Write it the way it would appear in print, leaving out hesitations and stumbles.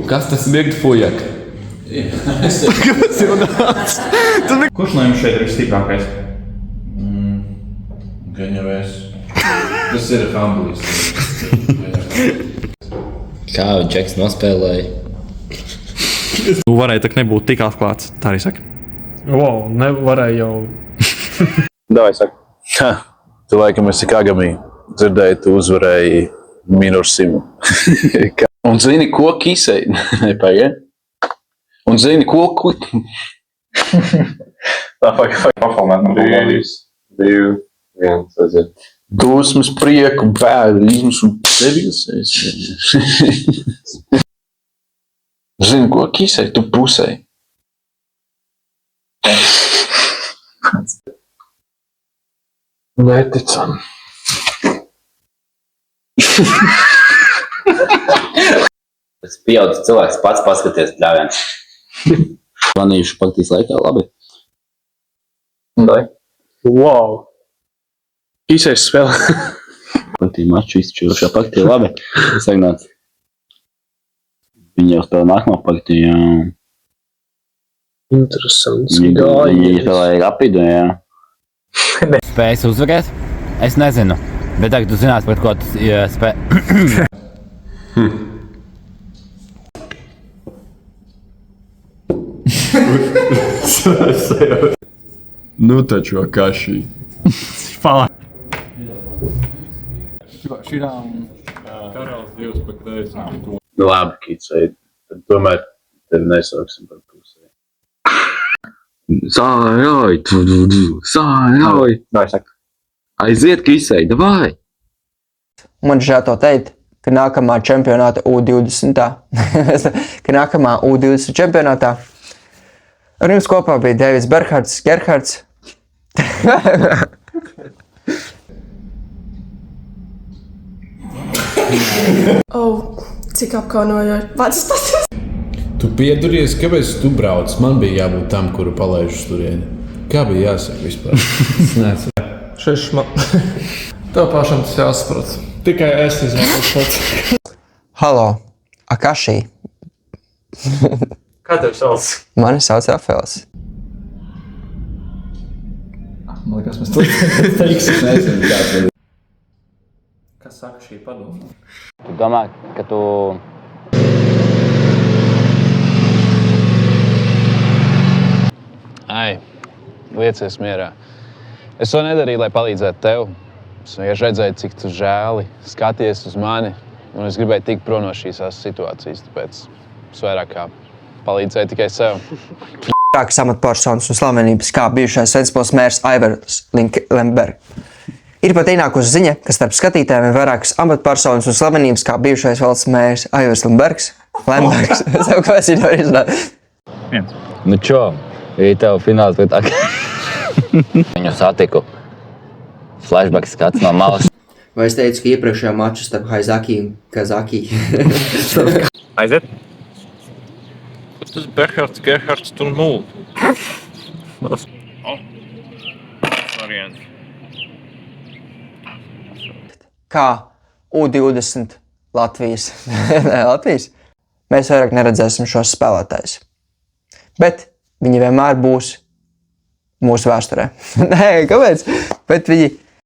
Kas tas mirgfujak? Kas ir nāc? Kurš no jums šeit ir stiprākais? Gan jau es. Tas ir Hambulis. Kā Džeks nospēlēja? Tu varēji tak nebūt tik atklāts, tā arī saka. Wow, nevarēja jau. Davai, saka. Tu laikam esi Kagami. Dzirdēji, tu uzvarēji Minursimu. Un zini, ko kisei? Nepagaid. Un zini, ko... Tā pafilmēt man būs. 2, 1, aiziet. Dusmas, prieku, bēdismas un sevis. Zini, ko kisei? Tu pusei. Neticam. Tas pieaudzis cilvēks pats paskaties pļāviens. Vanījuši paktīs laikā labi. Dai. Wow. Īsais spēlē. Paktī maču izšķirošā paktī labi. Sagnāts. Viņi jau spēlē nākamā paktī, jā. Interesants. Viņi spēlēja rapidu, jā. Spējas uzvarēt? Es nezinu. Bet tagad tu zinās, par ko tu spēj... Nu taču, Akashi. Palā. Karalis divs pa kreisi. Labi, Kicei. Tad tomēr tevi nesauksim par pusē. Sājai, sājai. Davai, saka. Aiziet, Kisei, davai. Man žēl to teikt, ka nākamā čempionāta U20. Ka nākamā U20 čempionātā ar jums kopā bija Deivids Gerhards. Cik apkaunojoši. Pats tas ir. Tu pieduries, kāpēc tu brauc? Man bija jābūt tam, kuru palaižu uz turieni. Kā bija jāsaka vispār? Šeš man. Tev pašam tas jāsaprot. Tikai es izmantošu pats. Halo, Akashi. Kā tev sauc? Mani sauc Rafēls. Man liekas, mēs to teiksim. Nezinu, kā tev. Kas saka šī padoma? Tu domā, ka tu... Ai, liecies mierā. Es to nedarīju, lai palīdzētu tev. Es vienkārši redzēju, cik tu žēli skaties uz mani. Un es gribēju tikt prom no šīs situācijas, tāpēc es vairāk kā palīdzēju tikai sev. Vairākas amatpersonas un slavenības kā bijušais Ventspils mērs Aivars Lembergs. Ir pat ienākusi ziņa, ka starp skatītājiem ir vairākas amatpersonas un slavenības kā bijušais valsts mērs Aivars Lembergs. Savu, ko es viņu varu izrādīt? Nu čo, ir tev fināls pret Viņu satiku. Flashback skats no malas. Vai es teicu, ka iepriekšējā maču starp Haizaki un Kazaki? Aiziet. Tas Gerhards tur nul. Variants. Kā U20 Latvijas. Latvijas. Mēs vairāk neredzēsim šos spēlētājus. Bet viņi vienmēr būs mūsu vēsturē. Nē, kāpēc? Bet viņi